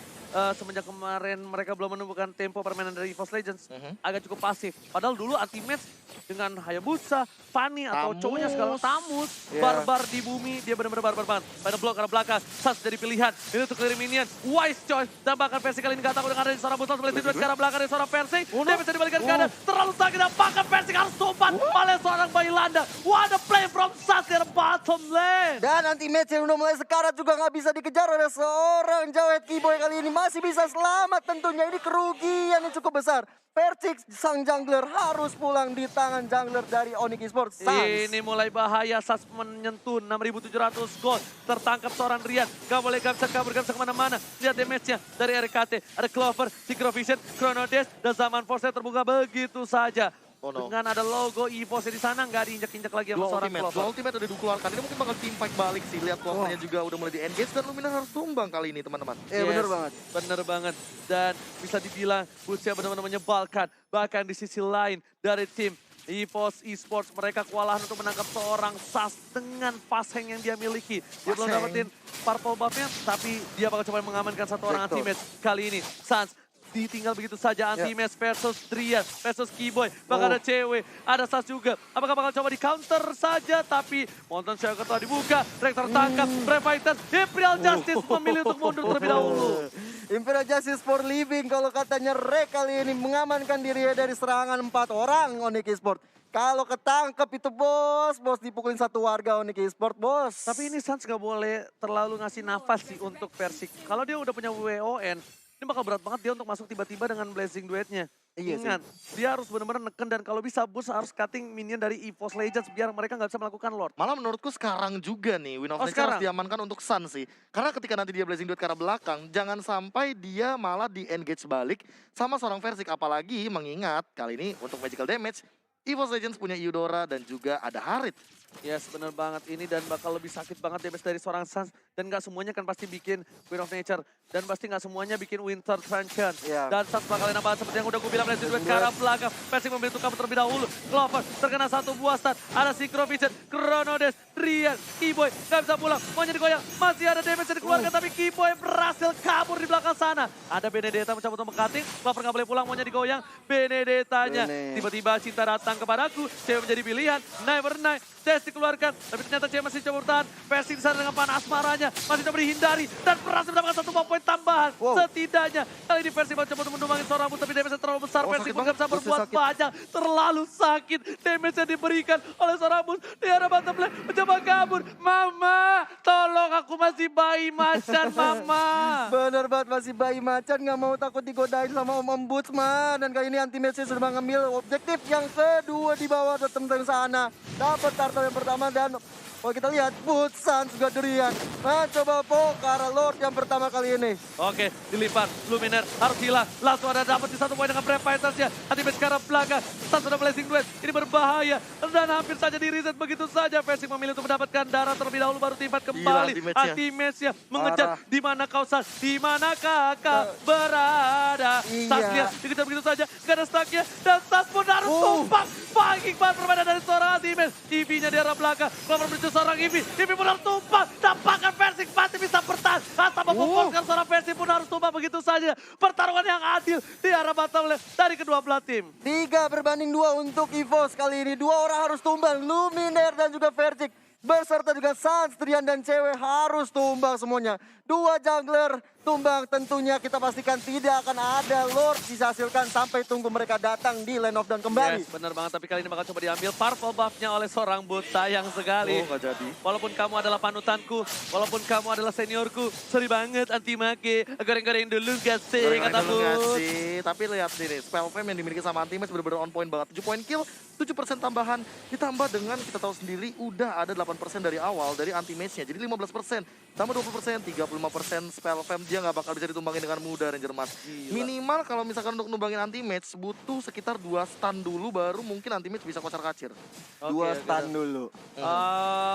semenjak kemarin mereka belum menemukan tempo permainan dari EVOS Legends agak cukup pasif. Padahal dulu Anti-Match dengan Hayabusa, Fanny atau
Tamus.
cowoknya sekarang Tamus,
Iya.
barbar di bumi, dia benar-benar barbar banget. Pada blok arah belakang, Sans jadi pilihan. Ini untuk clear minion, wise choice. Dan bahkan versi kali ini gak takut dengan ada seorang Busan sebelah itu ke arah belakang dari seorang versi. Dia bisa dibalikan ke kanan, terlalu sakit dan bahkan versi harus tumpat oleh seorang bayi Landa. What a play from Sans di bottom lane.
Dan anti-match yang udah mulai sekarat juga nggak bisa dikejar oleh seorang Jawet Keyboy kali ini. Masih bisa selamat tentunya. Ini kerugian yang cukup besar. Percix sang jungler harus pulang di tangan jungler dari Onyx Esports. Sans.
Ini mulai bahaya, Sans menyentuh 6.700 gold. Tertangkap seorang Rian, gak bisa kabur, gak bisa kemana-mana. Lihat damage-nya dari RKT. Ada Clover, Synchrovision, Chronodes, dan Zaman Force terbuka begitu saja.
Oh no.
Dengan ada logo EVOS di sana, nggak diinjak-injak lagi sama seorang
Dua
Clover.
ultimate udah dikeluarkan. Ini mungkin bakal team fight balik sih. Lihat Clovernya juga udah mulai di-engage dan Luminar harus tumbang kali ini teman-teman.
Bener banget.
Bener banget. Dan bisa dibilang Bucia benar-benar menyebalkan. Bahkan di sisi lain dari tim EVOS Esports, mereka kewalahan untuk menangkap seorang Sas dengan Fasheng yang dia miliki. Dia belum
Fasheng.
dapetin purple buff-nya, tapi dia bakal coba mengamankan satu orang
Betul.
anti-match. Kali ini Sans ditinggal begitu saja anti-match versus Drian versus Keyboy. Bakal ada cewek, ada Sas juga. Apakah bakal coba di counter saja, tapi Mountain Shadow ketua dibuka, Drake tertangkap, Brave Imperial Justice memilih untuk mundur terlebih dahulu.
Imperial Justice for Living kalau katanya Rek kali ini mengamankan dirinya dari serangan 4 orang Onyx Esports. Kalau ketangkep itu bos dipukulin satu warga Onyx Esports bos.
Tapi ini Sans nggak boleh terlalu ngasih nafas sih untuk Persik. Kalau dia udah punya WON, ini bakal berat banget dia untuk masuk tiba-tiba dengan Blazing Duetnya.
Iya sih.
Ingat, dia harus benar-benar neken dan kalau bisa Bus harus cutting minion dari EVOS Legends biar mereka nggak bisa melakukan Lord.
Malah menurutku sekarang juga nih Win of
Oh,
Nature harus
sekarang?
diamankan untuk Sun sih. Karena ketika nanti dia Blazing Duet ke arah belakang, jangan sampai dia malah di-engage balik sama seorang Versik. Apalagi mengingat kali ini untuk magical damage, EVOS Legends punya Eudora dan juga ada Harit.
Yes, bener banget ini dan bakal lebih sakit banget damage dari seorang Sans. Dan gak semuanya kan pasti bikin Win of Nature. Dan pasti gak semuanya bikin Winter Transient.
Iya.
Dan Sans bakal enak banget seperti yang udah gue bilang. Blazing Duet ke arah belakang. Persik membentuk kabur terlebih dahulu. Clover terkena satu buah stun. Ada Synchrovision, Chronodes, Rian, Keyboy. Gak bisa pulang, maunya digoyang. Masih ada damage yang dikeluarkan tapi Keyboy berhasil kabur di belakang sana. Ada Benedetta mencoba untuk meng-cutting. Clover gak boleh pulang, maunya digoyang. Benedettanya.
Bene.
Tiba-tiba Cinta datang kepadaku. Cewek menjadi pilihan. Never night. Dash dikeluarkan, tapi ternyata Cewek masih coba bertahan. Persi di sana dengan panah asmaranya, masih coba dihindari dan berhasil mendapatkan 1 poin tambahan.
Wow.
Setidaknya kali ini Persi mencoba untuk menumbangin seorang rambut, tapi damage terlalu besar. Persi
sakit
pun
banget.
gak bisa
Persi
berbuat
sakit.
banyak, terlalu sakit. Damage yang diberikan oleh seorang rambut di arah bottom lane, mencoba kabur. Mama, tolong aku masih bayi macan, Mama.
Bener banget masih bayi macan nggak mau takut digodain sama Om Ombudsman. Dan kali ini anti-match sudah mengambil objektif yang kedua di bawah tentang sana. Dapat turtle yang pertama dan kalau kita lihat Busan juga Durian. Nah coba Po ke arah Lord yang pertama kali ini.
Oke, dilipat. Luminaire harus hilang. Langsung ada dapat di 1 poin dengan Brave Fighters-nya. Anti-match ke arah belakang. Sans sudah Blazing Duet. Ini berbahaya. Dan hampir saja di reset begitu saja. Persik memilih untuk mendapatkan darah terlebih dahulu baru timpat kembali.
anti-match-nya.
Anti-match-nya mengejar.
Parah.
Di mana kau Sans? Di mana kakak berada?
Iya.
Sans lihat dikejar begitu saja. Gak ada stuck-nya. Dan Sans pun harus tumpang. Pagi banget permainan dari seorang anti-match. EV-nya di arah belakang. Clover menuju seorang EV. EV pun harus tumpang. Dapatkan Persik pasti bisa bertahan. Tanpa memfokuskan seorang Persik pun harus tumpang begitu saja. Pertarungan yang adil di arah bottom lane dari kedua belah tim.
3-2 untuk EVOS kali ini. 2 orang harus tumbang. Luminaire dan juga Vertic. Beserta juga Sans, Trian dan Cewek harus tumbang semuanya. 2 jungler tumbang tentunya kita pastikan tidak akan ada Lord bisa hasilkan sampai tunggu mereka datang di Land of Dawn kembali.
Yes, benar banget. Tapi kali ini bakal coba diambil purple buff-nya oleh seorang bot. Sayang sekali.
Nggak jadi.
Walaupun kamu adalah panutanku, walaupun kamu adalah seniorku, sorry banget anti-make. Goreng-goreng dulu gak sih, kata
Dulu nggak
bot.
sih? Tapi lihat nih, spell fame yang dimiliki sama Anti-Match bener-bener on point banget. 7 poin kill, 7% tambahan. Ditambah dengan kita tahu sendiri udah ada 8% dari awal dari Anti-Match-nya. Jadi 15%, tambah 20%, 35% spell fame. Dia nggak bakal bisa ditumbangin dengan mudah Ranger Mas.
Gila.
Minimal kalau misalkan untuk numbangin Anti-Match butuh sekitar 2 stun dulu baru mungkin Anti-Match bisa kocar kacir.
2 stun dulu.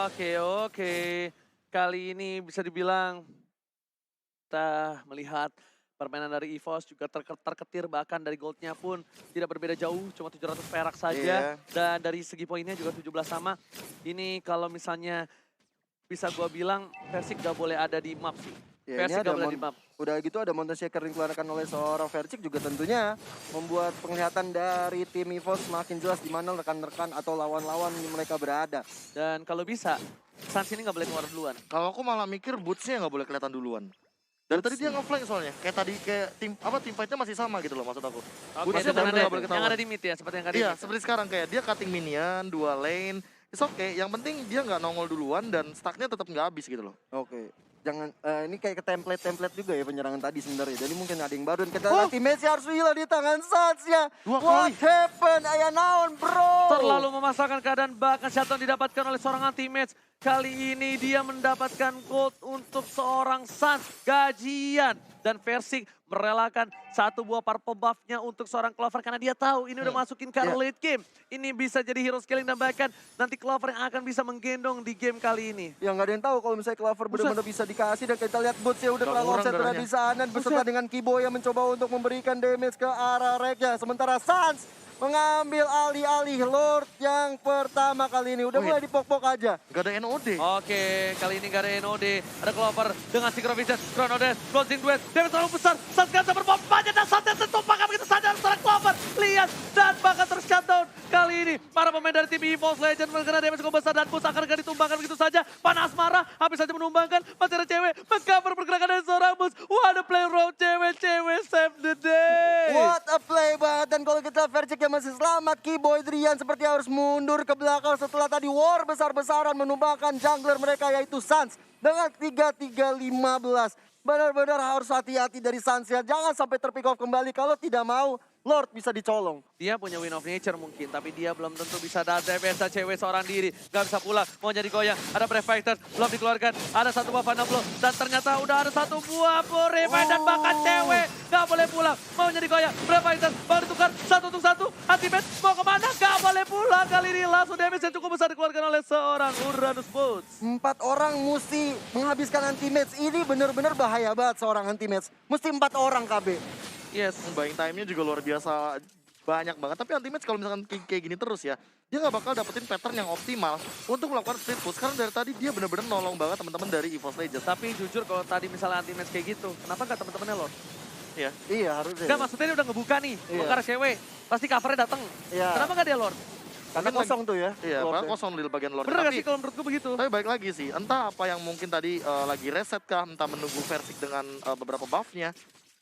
Oke. Kali ini bisa dibilang kita melihat permainan dari EVOS juga terketir, bahkan dari goldnya pun tidak berbeda jauh, cuma 700 perak saja.
Iya.
Dan dari segi poinnya juga 17 sama. Ini kalau misalnya bisa gua bilang Persik gak boleh ada di map sih.
Ya, ini
Persik
ada
gak boleh di map.
udah gitu ada Mountain Shaker yang dikeluarkan oleh seorang Vercik juga tentunya membuat penglihatan dari tim EVOS semakin jelas di mana rekan-rekan atau lawan-lawan mereka berada.
Dan kalau bisa, Suns ini gak boleh keluar duluan.
Kalau aku malah mikir bootsnya nggak boleh kelihatan duluan. Dari tadi dia nge-flank soalnya. Kayak tadi kayak tim fight-nya masih sama gitu loh maksud aku.
Oke,
Bootsnya
dan
bener-bener nggak boleh
yang
ketahuan.
ada di mid ya, seperti yang ada di
Iya,
mid.
seperti sekarang kayak dia cutting minion, 2 lane. It's okay, yang penting dia nggak nongol duluan dan stacknya tetap nggak habis gitu loh.
Oke. Jangan ini kayak ke template juga ya penyerangan tadi sebenarnya. Jadi mungkin ada yang baru dan kita lihat tim Messi harus hilang di tangan Suns ya.
Dua
What
kali.
happened? Aya naon, bro?
Terlalu memasakkan keadaan, bahkan shutdown didapatkan oleh seorang anti-match. Kali ini dia mendapatkan gold untuk seorang Suns gajian. Dan Persik merelakan satu buah purple buff-nya untuk seorang Clover karena dia tahu ini udah masukin ke arah late game. Ini bisa jadi hero scaling dan bahkan nanti Clover yang akan bisa menggendong di game kali ini.
Ya nggak ada yang tahu kalau misalnya Clover benar-benar bisa dikasih dan kita lihat Boots ya udah
Nggak
terlalu
kurang
offset berada
darahnya.
di sana beserta dengan Kibo yang mencoba untuk memberikan damage ke arah Rekya. Sementara Suns mengambil alih-alih Lord yang pertama kali ini. Udah
Wih.
mulai dipok-pok aja.
Gak ada NOD.
Oke, kali ini gak ada NOD. Ada Clover dengan Synchrovision, Chronodes, closing duet. Damage terlalu besar, Suns gak bisa berbuat banyak dan Suns yang tertumpahkan begitu saja seorang Clover. Lihat dan bahkan tershutdown. Kali ini para pemain dari tim EVOS Legend mengenai damage cukup besar dan Bus akan gak ditumbangkan begitu saja. Panas marah, habis saja menumbangkan. Masih ada cewek, mengcover pergerakan dari seorang Bus. What a play from cewek-cewek save the day.
What a play banget. Dan kalau kita Vercik yang masih selamat, Kiboy Drian seperti harus mundur ke belakang setelah tadi war besar-besaran menumbangkan jungler mereka yaitu Suns dengan 3-3-15. Benar-benar harus hati-hati dari Suns ya. Jangan sampai terpick off kembali kalau tidak mau Lord bisa dicolong.
Dia punya win of nature mungkin, tapi dia belum tentu bisa DPS cewek seorang diri. Gak bisa pulang, mau jadi goyang. Ada Brave Fighters, belum dikeluarkan. Ada satu buah Final Blow, dan ternyata udah ada satu buah Revive dan bahkan cewek. Gak boleh pulang, mau jadi goyang. Brave Fighters, baru ditukar, satu untuk satu. Ultimate, mau kemana? Gak boleh pulang. Kali ini langsung damage yang cukup besar dikeluarkan oleh seorang Uranus Boots.
4 orang mesti menghabiskan anti-match. Ini benar-benar bahaya banget seorang anti-match. Mesti 4 orang KB.
Yes.
Buying time-nya juga luar biasa banyak banget. Tapi Anti-Match kalau misalkan kayak gini terus ya, dia nggak bakal dapetin pattern yang optimal untuk melakukan split push. Karena dari tadi dia benar-benar nolong banget teman-teman dari EVOS Legends.
Tapi jujur kalau tadi misalnya anti-match kayak gitu, kenapa nggak teman-temannya Lord?
Ya.
Iya harusnya.
Enggak, maksudnya dia udah ngebuka nih,
Iya.
buka cewek. Pasti covernya dateng.
Iya.
Kenapa nggak dia Lord?
Karena
Mungkin
kosong tuh ya.
Iya,
Lordnya.
padahal kosong di bagian Lord.
Bener gak
Tapi
sih kalau menurutku begitu?
Tapi baik lagi sih, entah apa yang mungkin tadi lagi reset kah, entah menunggu Vercik dengan beberapa buff-nya,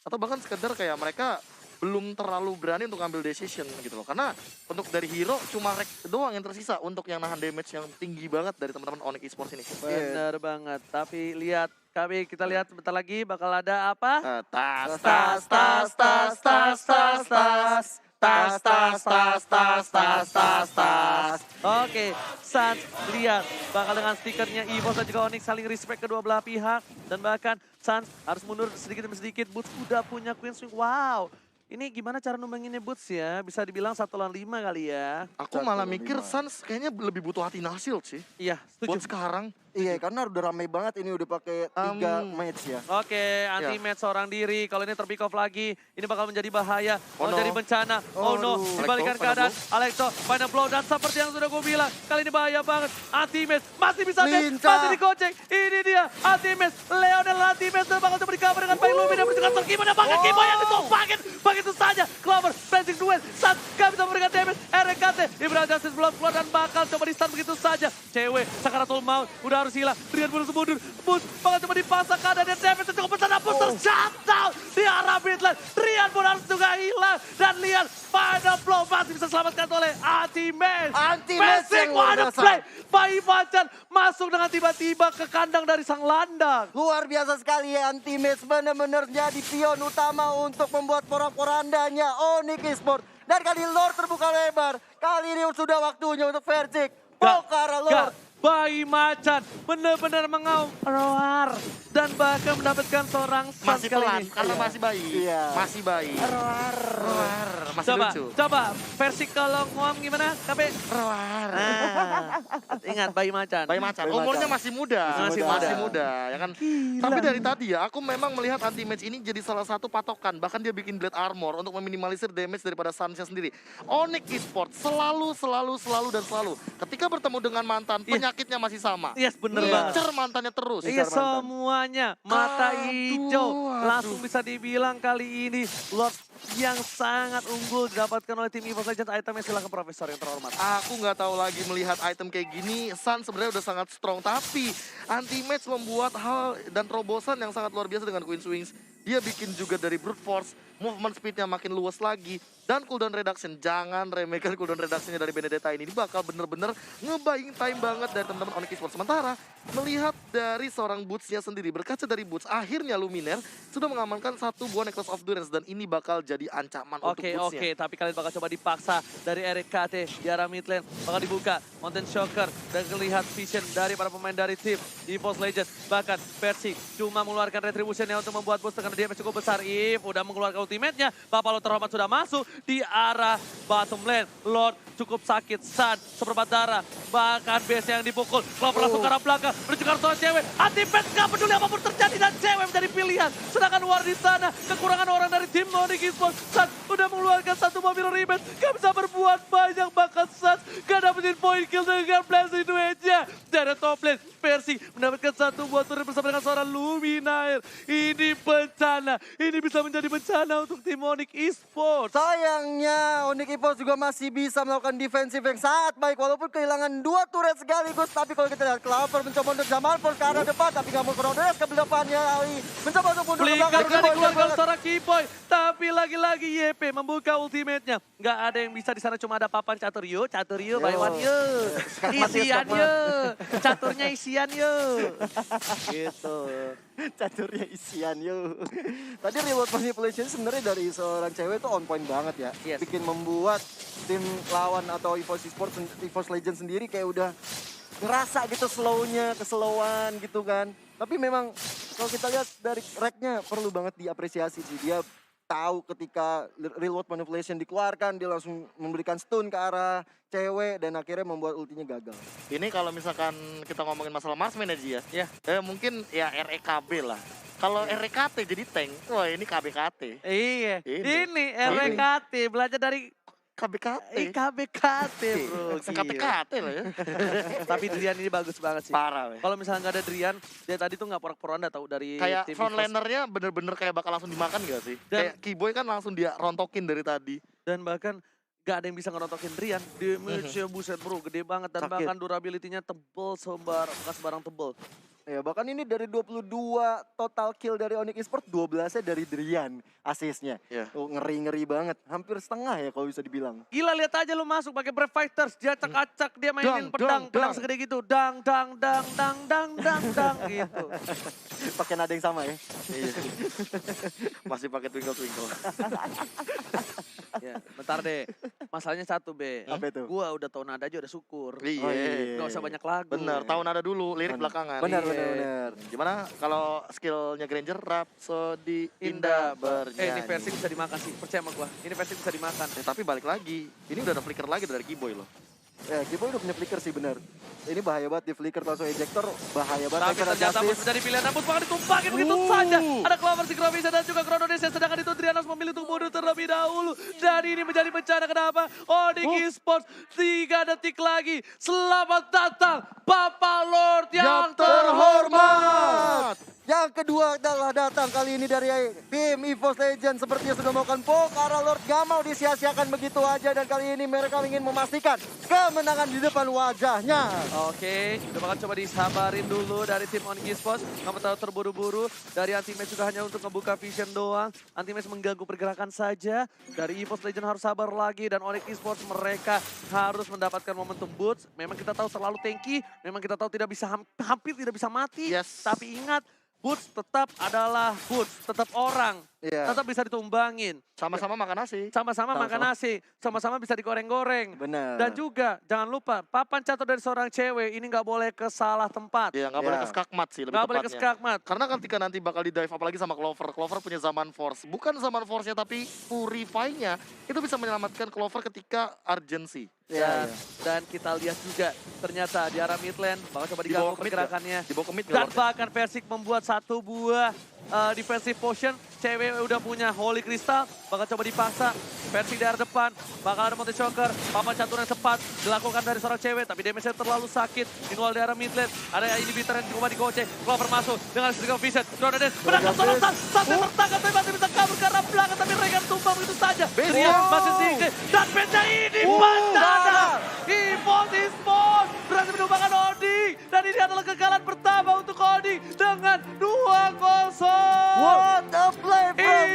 atau bahkan sekedar kayak mereka belum terlalu berani untuk ambil decision gitu loh. Karena untuk dari hero cuma Rek doang yang tersisa untuk yang nahan damage yang tinggi banget dari teman-teman Onyx Esports ini.
Bener banget, tapi lihat kami kita lihat sebentar lagi bakal ada apa?
Tas,
Tas, tas, tas, tas, tas, tas. Tas, tas, tas, tas, tas, tas, tas.
Oke, Suns lihat bakal dengan stikernya EVOS dan juga Onyx saling respect kedua belah pihak. Dan bahkan Suns harus mundur sedikit demi sedikit. Boots udah punya Queen Swing, wow. Ini gimana cara numbanginnya Boots ya? Bisa dibilang 1 lawan 5 kali ya.
Aku malah
1-5.
mikir Suns kayaknya lebih butuh hati Shield sih.
Iya,
Buat
setuju.
sekarang.
Iya karena udah ramai banget ini udah pakai 3 match ya.
Oke, anti-match seorang diri. Kalau ini terpick off lagi, ini bakal menjadi bahaya.
Oh no.
Menjadi bencana. Oh no,
Aduh.
dibalikan
Alekto,
keadaan. Alekto, final blow. Dan seperti yang sudah gue bilang, kali ini bahaya banget. Anti-match masih bisa match,
Lincah.
masih dikocek. Ini dia, anti-match. Leonel anti-match dan bakal coba di-cover dengan Bayi Lumi. Dan berjalan tergimana bahkan Kimo yang ditumpangin. Begitu saja, Clover, Blazing Duel. Saat gak bisa memberikan damage, RKT. Ibrahim Justice belum keluar dan bakal coba di-stun begitu saja. Cewek, Sakaratul Maut, udah harus hilang. Rian Bulus mundur. Bus bakal coba dipasang keadaan dan damage yang cukup besar. Dan Bus tershutdown di arah midlane. Rian pun harus juga hilang. Dan lihat, final blow masih bisa selamatkan oleh Anti-Match.
Anti-Match
Basic,
yang luar
what a
biasa.
play. Bayi Macan masuk dengan tiba-tiba ke kandang dari sang landang.
Luar biasa sekali ya anti-match. Benar-benar jadi pion utama untuk membuat porak-porandanya Onyx Esports. Dan kali Lord terbuka lebar. Kali ini sudah waktunya untuk Vercik. Pokara Lord.
Bayi Macan benar-benar mengaum roar dan bahkan mendapatkan seorang Suns
Masih
kali
pelan,
ini.
karena
Iya.
masih bayi.
Iya.
Masih bayi.
Roar.
Masih
Coba,
lucu.
coba versi kalau ngomong gimana, KB?
Roar.
Nah, ingat Bayi Macan.
Bayi macan,
Bayi
umurnya
macan.
masih muda.
Masih
muda, ya kan. Tapi dari tadi ya, aku memang melihat anti-match ini jadi salah satu patokan. Bahkan dia bikin blade armor untuk meminimalisir damage daripada Suns-nya sendiri. Onyx Esports selalu ketika bertemu dengan mantan,
Iya.
penyakitnya masih sama.
Yes, bener
Iya.
banget.
Ngincer mantannya terus.
Iya,
Ngincer mantan.
semuanya matanya, mata hijau.
Aduh.
Langsung bisa dibilang kali ini Lord yang sangat unggul didapatkan oleh tim EVOS Legends. Itemnya silakan Profesor yang terhormat.
Aku nggak tahu lagi melihat item kayak gini. Sun sebenarnya udah sangat strong, tapi anti-match membuat hal dan terobosan yang sangat luar biasa dengan Queen's Wings. Dia bikin juga dari brute force, movement speednya makin luas lagi. Dan cooldown reduction, jangan remehkan cooldown reductionnya dari Benedetta ini. Ini bakal bener-bener nge-buying time banget dari teman-teman Onyx Esports. Sementara melihat dari seorang Boots-nya sendiri, berkaca dari Boots, akhirnya Luminaire sudah mengamankan satu buah Necklace of Durance. Dan ini bakal jadi ancaman untuk Boots-nya.
Oke, tapi kalian bakal coba dipaksa dari Eric KT di arah mid lane. Bakal dibuka, Mountain Shocker, dan terlihat vision dari para pemain dari tim EVOS Legends. Bahkan Persik cuma mengeluarkan retribution-nya untuk membuat boost karena dia cukup besar. If udah mengeluarkan ultimate-nya, Papalo terhormat sudah masuk di arah bottom lane. Lord cukup sakit, Sun seperempat darah, bahkan base yang dipukul. Clover langsung ke arah belakang, menuju ke arah seorang cewek. Anti-Pet gak peduli apapun terjadi dan cewek menjadi pilihan. Sedangkan War di sana, kekurangan orang dari tim Onyx Esports. Sun udah mengeluarkan satu mobil rebound, gak bisa berbuat banyak, bahkan Sun gak dapetin point kill dengan blast duetnya. Dari top lane, Persik mendapatkan satu buah turret bersama dengan seorang Luminaire. Ini bencana, ini bisa menjadi bencana untuk tim Onyx Esports.
Sayangnya Onyx Esports juga masih bisa melakukan defensif yang sangat baik walaupun kehilangan 2 turret sekaligus. Tapi kalau kita lihat Clover mencoba untuk Jamal Force ke arah depan tapi nggak mau Kronos ke depannya. Ali mencoba untuk mundur ke
Flicker
belakang.
udah dikeluarkan seorang Keyboy, tapi lagi-lagi YP membuka ultimate-nya. Nggak ada yang bisa di sana, cuma ada papan catur. Yo, by one yo. Isian yo. Caturnya isian yo. Gitu.
Caturnya isian yuk. Tadi reward manipulation sebenarnya dari seorang cewek tuh on point banget ya.
Yes.
Bikin membuat tim lawan atau EVOS Esports, EVOS Legends sendiri kayak udah ngerasa gitu slownya, keslowan gitu kan. Tapi memang kalau kita lihat dari rack-nya perlu banget diapresiasi sih. Dia tahu ketika reward manipulation dikeluarkan, dia langsung memberikan stun ke arah cewek dan akhirnya membuat ultinya gagal.
Ini kalau misalkan kita ngomongin masalah marksman ya,
Ya.
mungkin ya REKB lah. Kalau REKT jadi tank, wah ini KBKT.
Iya,
Ini.
ini RKT belajar dari
KBKT.
KBKT bro. Gila.
KTKT lah ya.
Tapi Drian ini bagus banget sih.
Parah weh.
Kalau misalnya nggak ada Drian, dia tadi tuh nggak porak-poranda tahu dari
Kayak
tim EVOS.
frontlanernya bener-bener kayak bakal langsung dimakan gak sih?
Dan-
Kayak Keyboy kan langsung dia rontokin dari tadi.
Dan bahkan gak ada yang bisa ngerontokin Drian. Damage-nya buset bro, gede banget. Dan
Sakit.
bahkan durability-nya tebel, bukan sebarang tebel.
Ya bahkan ini dari 22 total kill dari Onyx Esports, 12-nya dari Drian asisnya.
Iya.
Oh, ngeri-ngeri banget. Hampir setengah ya kalau bisa dibilang.
Gila, lihat aja lu masuk pakai Brave Fighters. Dia acak-acak, dia mainin pedang segede gitu. Dang, gitu.
Pakai nada yang sama ya.
Iya. Masih pakai twinkle.
Ya, bentar deh. Masalahnya satu, Be.
Apa itu?
Gua udah tau nada aja udah syukur.
Iya.
Oh, iya.
Gak usah banyak lagu.
Bener, tahun ada dulu, lirik
Bener.
belakangan.
Benar,
Iya.
benar.
Gimana kalau skillnya Granger, Rhapsody
Indah
indah bernyanyi.
ini versi bisa dimakan sih, percaya sama gua. Ini versi bisa dimakan.
Tapi balik lagi, ini udah ada flicker lagi dari Keyboy loh.
Ya, Kiboy udah punya flicker sih benar. Ini bahaya banget di flicker langsung ejector, bahaya banget.
Tapi ternyata Bus menjadi pilihan Bus bakal ditumpakin begitu saja. Ada Clover Synchrovision dan juga Chronodesia, sedangkan itu Drianos memilih untuk mundur terlebih dahulu. Dan ini menjadi bencana kenapa? Onyx Esports 3 detik lagi. Selamat datang Papa Lord yang terhormat.
Yang kedua adalah datang kali ini dari tim EVOS Legends sepertinya sudah melakukan poker Lord, gak mau disia-siakan begitu aja dan kali ini mereka ingin memastikan kemenangan di depan wajahnya.
Oke, kita bakal coba disabarin dulu dari tim Onyx Esports. Nggak mau terlalu terburu-buru. Dari Anti-Match juga hanya untuk ngebuka vision doang. Anti-Match mengganggu pergerakan saja. Dari EVOS Legends harus sabar lagi. Dan Onyx Esports mereka harus mendapatkan momentum boots. Memang kita tahu selalu tanky. Memang kita tahu tidak bisa hampir tidak bisa mati.
Yes.
Tapi ingat, boots tetap adalah boots. Tetap orang.
Iya.
Tetap bisa ditumbangin.
Sama-sama makan nasi.
Sama-sama makan nasi. Sama-sama bisa digoreng-goreng.
Benar.
Dan juga jangan lupa papan catur dari seorang cewek ini nggak boleh ke salah tempat.
Iya, nggak boleh
Iya.
ke skakmat sih lebih
Nggak boleh ke
tepatnya.
skakmat.
Karena ketika nanti bakal di dive apalagi sama Clover. Clover punya zaman force. Bukan zaman force-nya tapi purify-nya. Itu bisa menyelamatkan Clover ketika urgency.
Iya, iya.
Dan kita lihat juga ternyata di arah mid lane bakal coba
Dibawa
diganggu
ke mid
pergerakannya.
Dibawa ke mid
Dan
nggak, Lord?
bahkan Persik membuat satu buah defensive potion. Cewek udah punya Holy Crystal, bakal coba dipaksa. Versi dari depan, bakal ada Monte Choker. Papan catur yang tepat dilakukan dari seorang cewek, tapi damage-nya terlalu sakit. Meanwhile dari mid lane, ada inhibitor yang coba digocek. Clover masuk dengan String of Vision. Dronades menangkap seorang Sans, sampai tertangkap, tapi masih bisa kabur ke arah belakang. Tapi Regan tumbang begitu saja. Drian masih singgih, dan match ini Pancana. Evolt Esports berhasil menumbangkan Oding. Dan ini adalah kekalahan pertama untuk Oding dengan 2-0.
What a play from